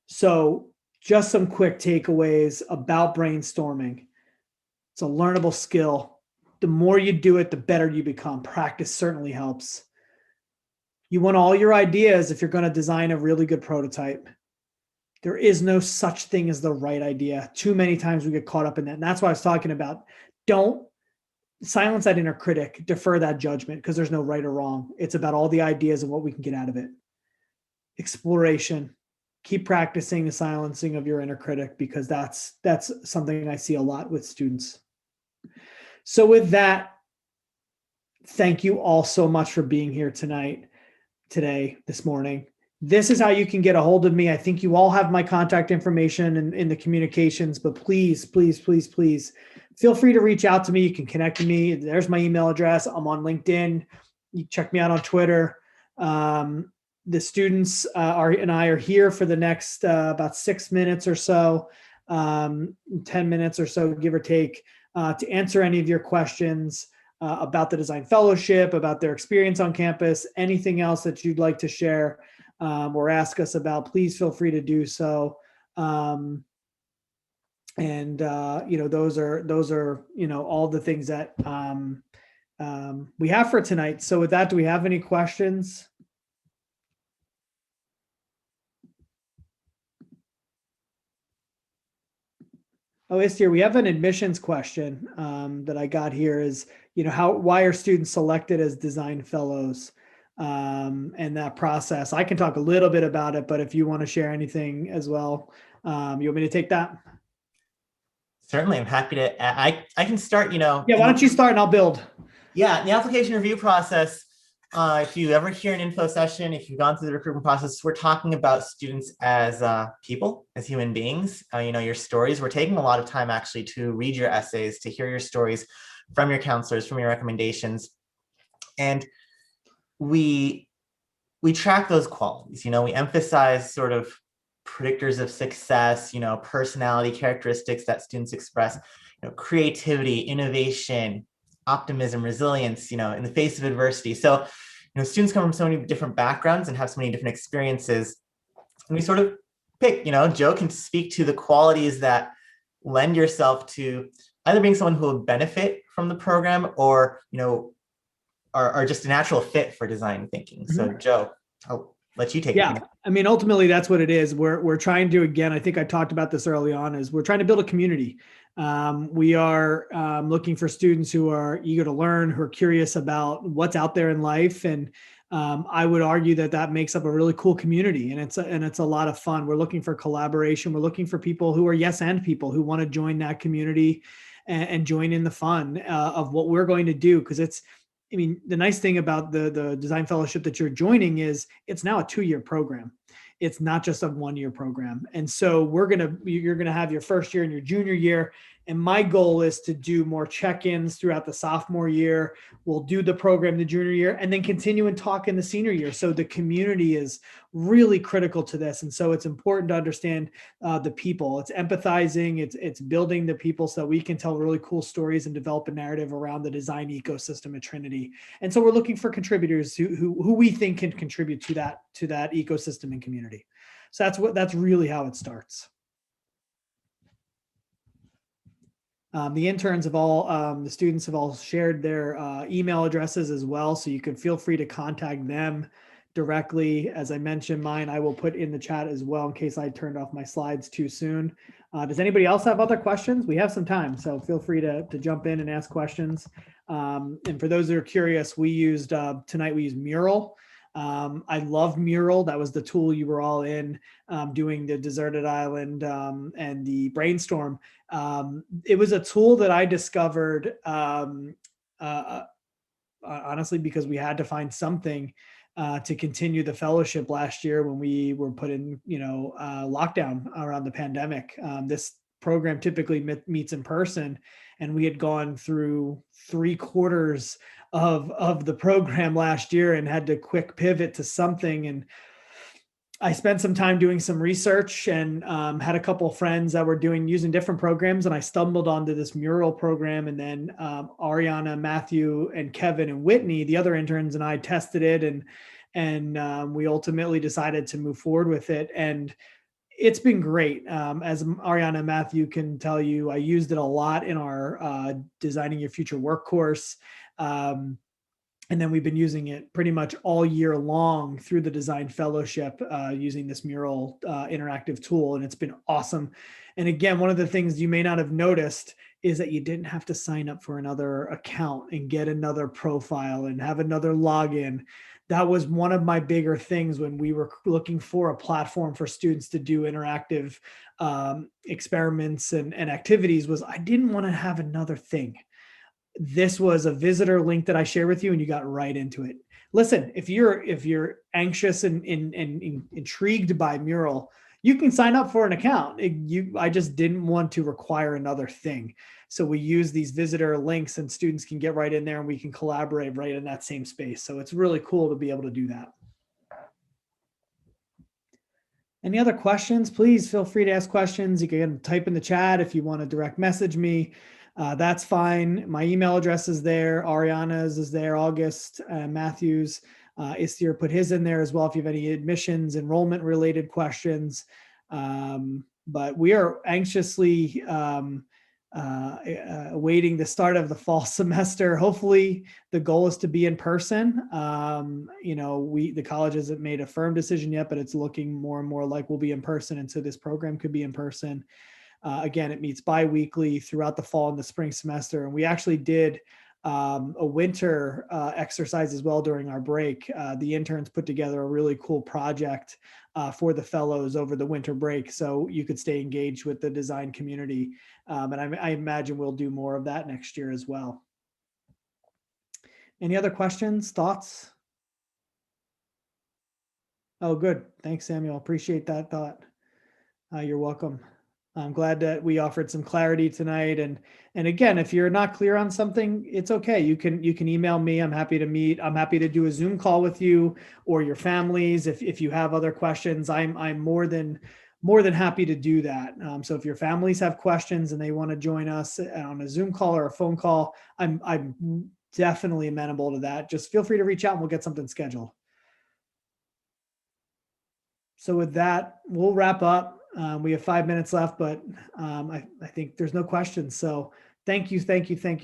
So just some quick takeaways about brainstorming. It's a learnable skill. The more you do it, the better you become. Practice certainly helps. You want all your ideas if you're going to design a really good prototype. There is no such thing as the right idea. Too many times we get caught up in that. And that's what I was talking about. Don't silence that inner critic, defer that judgment because there's no right or wrong. It's about all the ideas and what we can get out of it. Exploration. Keep practicing the silencing of your inner critic because that's something I see a lot with students. So with that, thank you all so much for being here this morning. This is how you can get a hold of me. I think you all have my contact information in the communications, but please, please, please, please feel free to reach out to me. You can connect with me. There's my email address. I'm on LinkedIn. You check me out on Twitter. The students and I are here for the next about 6 minutes or so, 10 minutes or so, give or take, to answer any of your questions about the Design Fellowship, about their experience on campus, anything else that you'd like to share or ask us about, please feel free to do so. Those are all the things that we have for tonight. So with that, do we have any questions? Oh, Istier, we have an admissions question that I got here is, why are students selected as design fellows and that process? I can talk a little bit about it, but if you want to share anything as well, you want me to take that? Certainly, I'm happy to. I can start, Yeah, why don't you start and I'll build. Yeah, the application review process, if you ever hear an info session, if you've gone through the recruitment process, we're talking about students as people, as human beings, your stories. We're taking a lot of time actually to read your essays, to hear your stories from your counselors, from your recommendations. And we track those qualities, we emphasize sort of predictors of success, personality characteristics that students express, creativity, innovation, optimism, resilience, in the face of adversity. So, students come from so many different backgrounds and have so many different experiences. And we sort of pick, Joe can speak to the qualities that lend yourself to either being someone who will benefit from the program or, are just a natural fit for design thinking. So Joe, I'll let you take it. Yeah, I mean, ultimately that's what it is. We're trying to, again, I think I talked about this early on, is we're trying to build a community. We are looking for students who are eager to learn, who are curious about what's out there in life. And I would argue that makes up a really cool community, and it's a lot of fun. We're looking for collaboration. We're looking for people who are yes and people who want to join that community and join in the fun of what we're going to do. Because the nice thing about the design fellowship that you're joining is it's now a 2-year program. It's not just a 1-year program. And so you're going to have your first year and your junior year. And my goal is to do more check-ins throughout the sophomore year. We'll do the program the junior year and then continue and talk in the senior year. So the community is really critical to this. And so it's important to understand the people. It's empathizing, it's building the people so that we can tell really cool stories and develop a narrative around the design ecosystem at Trinity. And so we're looking for contributors who we think can contribute to that ecosystem and community. So that's really how it starts. The interns have the students have all shared their email addresses as well. So you can feel free to contact them directly. As I mentioned, mine, I will put in the chat as well in case I turned off my slides too soon. Does anybody else have other questions? We have some time, so feel free to jump in and ask questions. And for those that are curious, tonight we used Mural. I love Mural. That was the tool you were all in doing the deserted island and the brainstorm. It was a tool that I discovered honestly because we had to find something to continue the fellowship last year when we were put in lockdown around the pandemic. This program typically meets in person, and we had gone through 3/4 of the program last year and had to quick pivot to something. And I spent some time doing some research and had a couple of friends that were using different programs, and I stumbled onto this Mural program. And then Ariana, Matthew, and Kevin and Whitney, the other interns, and I tested it, and we ultimately decided to move forward with it. And it's been great. As Ariana and Matthew can tell you, I used it a lot in our Designing Your Future Work course. And then we've been using it pretty much all year long through the design fellowship using this Mural interactive tool. And it's been awesome. And again, one of the things you may not have noticed is that you didn't have to sign up for another account and get another profile and have another login. That was one of my bigger things when we were looking for a platform for students to do interactive experiments and activities. Was I didn't want to have another thing. This was a visitor link that I share with you, and you got right into it. Listen, if you're anxious and intrigued by Mural, you can sign up for an account. I just didn't want to require another thing. So we use these visitor links, and students can get right in there, and we can collaborate right in that same space. So it's really cool to be able to do that. Any other questions? Please feel free to ask questions. You can type in the chat if you want to direct message me. That's fine. My email address is there. Ariana's is there. August, Matthews, Istir put his in there as well if you have any admissions, enrollment related questions. But we are anxiously awaiting the start of the fall semester. Hopefully the goal is to be in person. The college hasn't made a firm decision yet, but it's looking more and more like we'll be in person. And so this program could be in person. Again, it meets biweekly throughout the fall and the spring semester. And we actually did a winter exercise as well during our break. The interns put together a really cool project for the fellows over the winter break, so you could stay engaged with the design community. And I imagine we'll do more of that next year as well. Any other questions, thoughts? Oh, good. Thanks, Samuel. Appreciate that thought. You're welcome. I'm glad that we offered some clarity tonight. And again, if you're not clear on something, it's okay. You can email me. I'm happy to meet. I'm happy to do a Zoom call with you or your families. If you have other questions, I'm more than happy to do that. So if your families have questions and they want to join us on a Zoom call or a phone call, I'm definitely amenable to that. Just feel free to reach out and we'll get something scheduled. So with that, we'll wrap up. We have 5 minutes left, but I think there's no questions. So thank you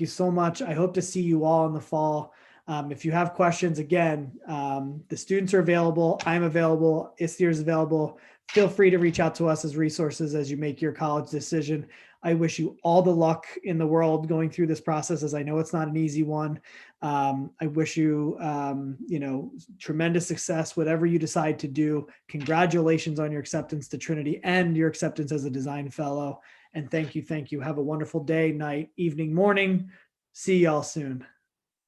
so much. I hope to see you all in the fall. If you have questions, again, the students are available. I'm available. Istir is available. Feel free to reach out to us as resources as you make your college decision. I wish you all the luck in the world going through this process, as I know it's not an easy one. I wish you, tremendous success, whatever you decide to do. Congratulations on your acceptance to Trinity and your acceptance as a design fellow. And thank you. Have a wonderful day, night, evening, morning. See y'all soon.